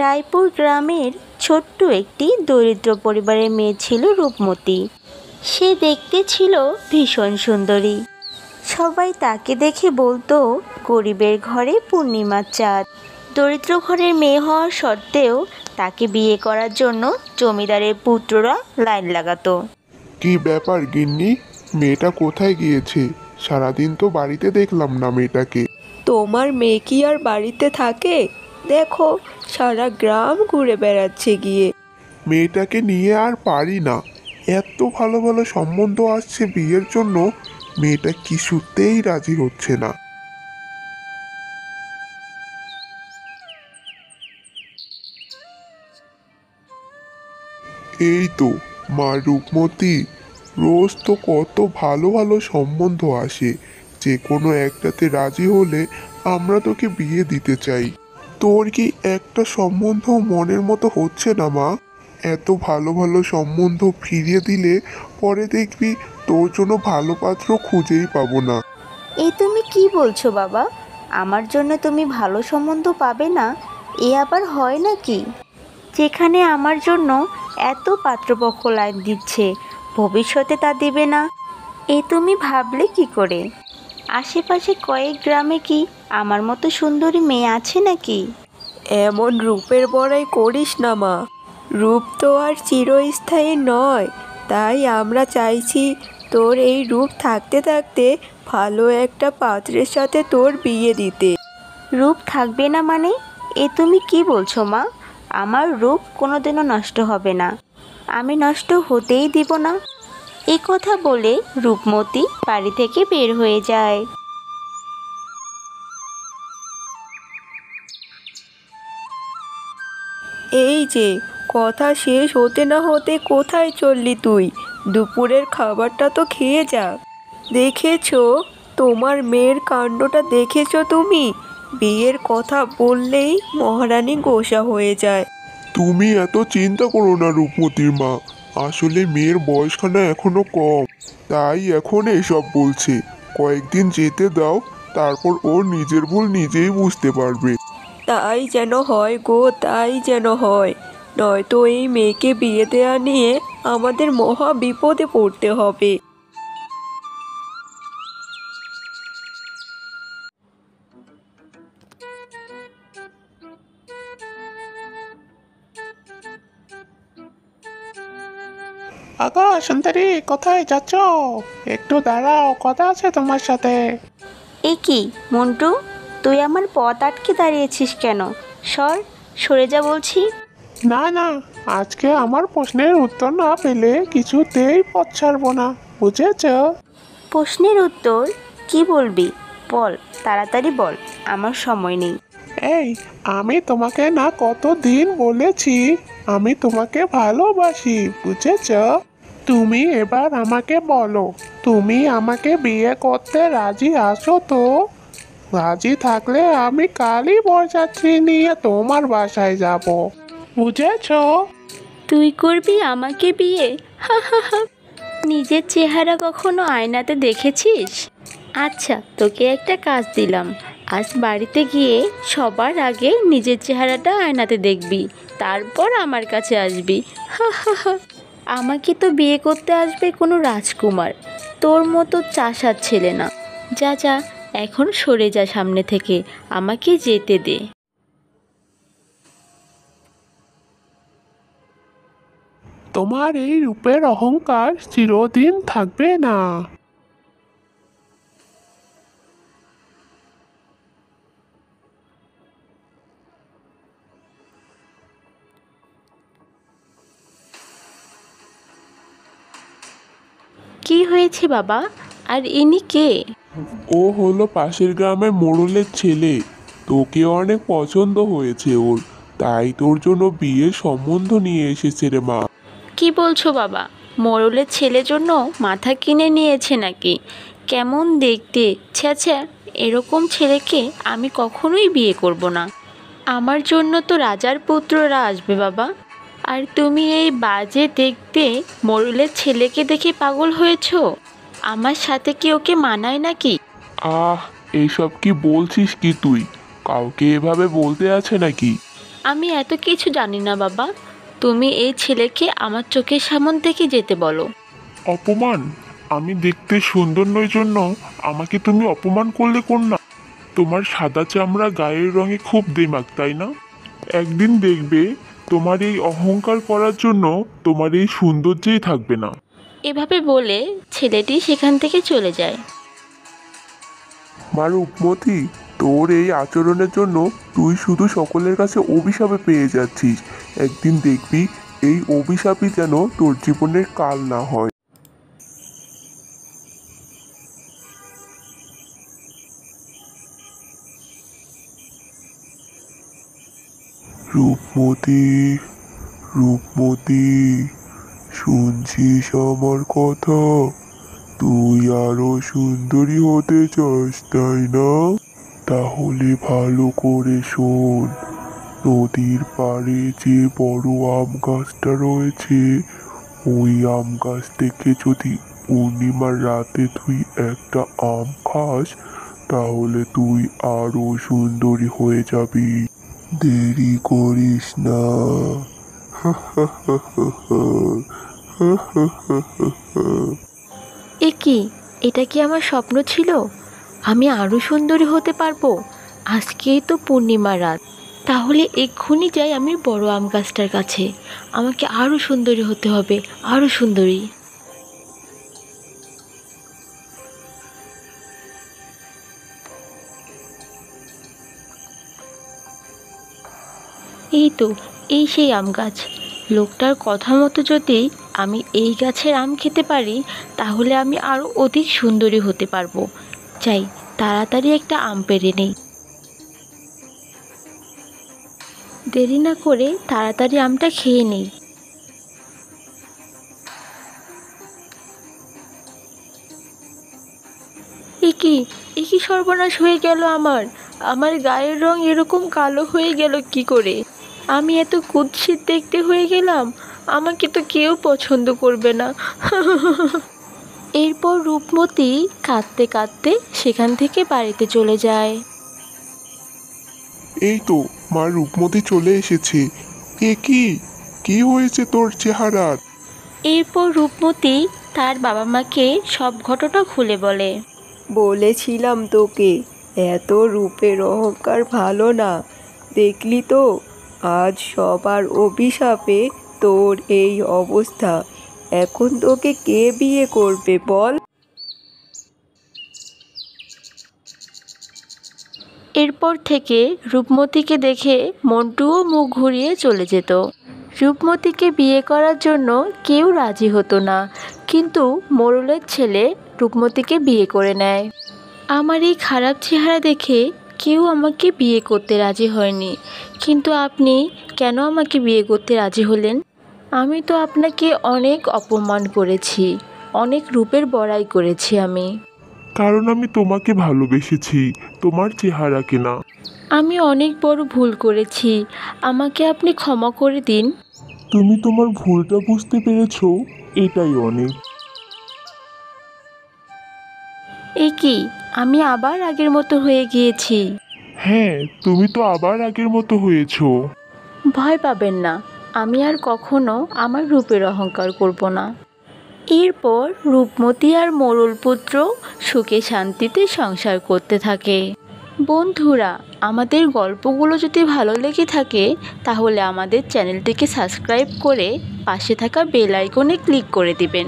রায়পুর গ্রামের ছোট্ট একটি দরিদ্র পরিবারের মেয়ে ছিল রূপমতী। সে দেখতে ছিল ভীষণ সুন্দরী। সবাই তাকে দেখে বলতো, গরিবের ঘরে পূর্ণিমার চাঁদ। দরিদ্র ঘরের মেয়ে হওয়া সত্ত্বেও তাকে বিয়ে করার জন্য জমিদারের পুত্ররা লাইন লাগাতো। কি ব্যাপার গিন্নি, মেয়েটা কোথায় গিয়েছে? সারাদিন তো বাড়িতে দেখলাম না মেয়েটাকে। তোমার মেয়ে কি আর বাড়িতে থাকে? দেখো, সারা গ্রাম ঘুরে বেড়াচ্ছে গিয়ে। মেয়েটাকে নিয়ে আর পারি না। এত ভালো ভালো সম্বন্ধ আসছে বিয়ের জন্য, মেয়েটা কিছুতেই রাজি হচ্ছে না। এই তো মা রূপমতী, রোজ তো কত ভালো ভালো সম্বন্ধ আসে, যে কোনো একটাতে রাজি হলে আমরা তোকে বিয়ে দিতে চাই। তোর কি একটা সম্বন্ধ মনের মতো হচ্ছে না মা? এত ভালো ভালো সম্বন্ধ ফিরিয়ে দিলে পরে দেখবি তোর জন্য ভালো পাত্র খুঁজেই পাবো না। এই তুমি কি বলছো বাবা? আমার জন্য তুমি ভালো সম্বন্ধ পাবে না? এ আবার হয় নাকি? যেখানে আমার জন্য এত পাত্রপক্ষ লাইন দিচ্ছে, ভবিষ্যতে তা দিবে না, এ তুমি ভাবলে কি করে? আশেপাশে কয়েক গ্রামে কি আমার মতো সুন্দরী মেয়ে আছে নাকি? এমন রূপের বড়াই করিস না মা। রূপ তো আর চিরস্থায়ী নয়। তাই আমরা চাইছি তোর এই রূপ থাকতে থাকতে ভালো একটা পাত্রের সাথে তোর বিয়ে দিতে। রূপ থাকবে না মানে? এ তুমি কি বলছো মা? আমার রূপ কোনোদিনও নষ্ট হবে না, আমি নষ্ট হতেই দিব না। এ কথা বলে রূপমতী বাড়ি থেকে বের হয়ে যায়। এই যে, কথা শেষ হতে না হতে কোথায় চললি তুই? দুপুরের খাবারটা তো খেয়ে যা। দেখেছো তোমার মেয়ের কাণ্ডটা? দেখেছো তুমি? বিয়ের কথা বললেই মহারানী গোসা হয়ে যায়। তুমি এত চিন্তা করো না রূপমতির মা, আসলে মেয়ের বয়সখানা এখনো কম, তাই এখন এসব বলছে। কয়েকদিন যেতে দাও, তারপর ওর নিজের ভুল নিজেই বুঝতে পারবে। তাই যেন হয় গো, তাই যেন হয়। নয়তো এই মেয়েকে বিয়ে দেওয়া নিয়ে আমাদের মহা বিপদে পড়তে হবে। আগো সুন্দরী, কোথায় যাচ্ছ? একটু দাঁড়াও, কথা আছে তোমার সাথে। এ কি মন্টু, তুই আমার পথ আটকে দাঁড়িয়েছিস কেন? সরে যা বলছি। না না, আজকে আমার প্রশ্নের উত্তর না পেলে কিছুতেই পথ ছাড়বো না, বুঝেছ? প্রশ্নের উত্তর? কি বলবি বল, তাড়াতাড়ি বল, আমার সময় নেই। এই, আমি তোমাকে না কতদিন বলেছি আমি তোমাকে ভালোবাসি, বুঝেছ? তুমি এবার আমাকে বলো, তুমি আমাকে বিয়ে করতে রাজি আছো তো? রাজি থাকলে আমি কালই বরযাত্রী নিয়ে তোমার বাসায় যাব, বুঝেছ? তুই করবি আমাকে বিয়ে? হা হা হা। নিজের চেহারা কখনো আয়নাতে দেখেছিস? আচ্ছা, তোকে একটা কাজ দিলাম। আজ বাড়িতে গিয়ে সবার আগে নিজের চেহারাটা আয়নাতে দেখবি, তারপর আমার কাছে আসবি। হা হা হা। আমাকে তো বিয়ে করতে আসবে কোনো রাজকুমার, তোর মতো চাষার ছেলে না। যা যা, এখন সরে যা সামনে থেকে, আমাকে যেতে দে। তোমার এই রূপের অহংকার চিরদিন থাকবে না। কি হয়েছে বাবা? আর ইনি কে? ও হলো পাশের গ্রামের মোড়লের ছেলে। তোকে অনেক পছন্দ হয়েছে ওর, তাই তোর জন্য বিয়ের সম্বন্ধ নিয়ে এসেছে রে মা। কি বলছো বাবা? মোড়লের ছেলের জন্য মাথা কিনে নিয়েছে নাকি? কেমন দেখতে! ছ্যা ছ্যা, এরকম ছেলেকে আমি কখনোই বিয়ে করব না। আমার জন্য তো রাজার পুত্ররা আসবে বাবা। আর তুমি এই বাজে দেখতে মোড়লের ছেলেকে দেখে পাগল হয়েছো? আমার সাথে কি ওকে মানায় নাকি? আহ, এইসব কি বলছিস কি তুই? কাউকে এভাবে বলতে আছে নাকি? আমি এত কিছু জানি না বাবা, তুমি এই ছেলেকে আমার চোখের সামন থেকে যেতে বলো। অপমান? আমি দেখতে সুন্দর নই জন্য আমাকে তুমি অপমান করলে কন্যা? তোমার সাদা চামড়া গায়ের রঙে খুব দেমাক, তাই না? একদিন দেখবে তোমার এই অহংকার করার জন্য তোমার এই সৌন্দর্যই থাকবে না। এভাবে বলে ছেলেটি সেখান থেকে চলে যায়। মা রূপমতি, তোর এই আচরণের জন্য তুই শুধু সকলের কাছে অভিশাপে পেয়ে যাচ্ছিস। একদিন দেখবি এই অভিশাপই যেন তোর জীবনের কাল না হয়। রূপমতি, রূপমতি, শুনছিস আমার কথা? তুই আরো সুন্দরী হতে চাস, তাই না? তাহলে ভালো করে শোন। নদীর পাড়ে যে বড় আম গাছটা রয়েছে, ওই আম গাছ থেকে যদি পূর্ণিমার রাতে তুই একটা আম খাস, তাহলে তুই আরো সুন্দরী হয়ে যাবি। দেরি করিস না। এ কি, এটা কি আমার স্বপ্ন ছিল? আমি আরও সুন্দরী হতে পারবো? আজকেই তো পূর্ণিমা রাত, তাহলে এক্ষুনি যাই আমি বড় আম গাছটার কাছে। আমাকে আরও সুন্দরী হতে হবে, আরও সুন্দরী। এই তো, এই সেই আম গাছ। লোকটার কথা মতো যদি আমি এই গাছের আম খেতে পারি, তাহলে আমি আরও অধিক সুন্দরী হতে পারবো। চাই তাড়াতাড়ি একটা আম পেড়ে নেই। দেরি না করে তাড়াতাড়ি আমটা খেয়ে নেই। এ কি সর্বনাশ হয়ে গেল আমার! আমার গায়ের রং এরকম কালো হয়ে গেল কি করে? আমি এত কুৎসিত দেখতে হয়ে গেলাম, আমাকে তো কেউ পছন্দ করবে না। এরপর রূপমতি কাঁদতে কাঁদতে সেখান থেকে বাড়িতে চলে যায়। এই তো মা রূপমতি চলে এসেছে। এ কি, কি হয়েছে তোর চেহারার? এরপর রূপমতি তার বাবা মাকে সব ঘটনা খুলে বলে। বলেছিলাম তোকে, এত রূপের অহংকার ভালো না। দেখলি তো, আজ সবার অভিশাপে তোর এই অবস্থা। এখন তোকে কে বিয়ে করবে বল? এরপর থেকে রূপমতিকে দেখে মন্টুও মুখ ঘুরিয়ে চলে যেত। রূপমতিকে বিয়ে করার জন্য কেউ রাজি হতো না, কিন্তু মোড়লের ছেলে রূপমতিকে বিয়ে করে নেয়। আমার এই খারাপ চেহারা দেখে কেউ আমাকে বিয়ে করতে রাজি হয়নি, কিন্তু আপনি কেন আমাকে বিয়ে করতে রাজি হলেন? আমি তো আপনাকে অনেক অপমান করেছি, অনেক রূপের বড়াই করেছি আমি। কারণ আমি তোমাকে ভালোবেসেছি, তোমার চেহারাকে না। আমি অনেক বড় ভুল করেছি, আমাকে আপনি ক্ষমা করে দিন। তুমি তোমার ভুলটা বুঝতে পেরেছো, এটাই অনেক। এ কি, আমি আবার আগের মতো হয়ে গিয়েছি। হ্যাঁ, তুমি তো আবার আগের মতো হয়েছো। ভয় পাবেন না, আমি আর কখনো আমার রূপের অহংকার করব না। এরপর রূপমতি আর মোড়ল পুত্র সুখে শান্তিতে সংসার করতে থাকে। বন্ধুরা, আমাদের গল্পগুলো যদি ভালো লেগে থাকে, তাহলে আমাদের চ্যানেলটিকে সাবস্ক্রাইব করে পাশে থাকা বেল আইকনে ক্লিক করে দিবেন।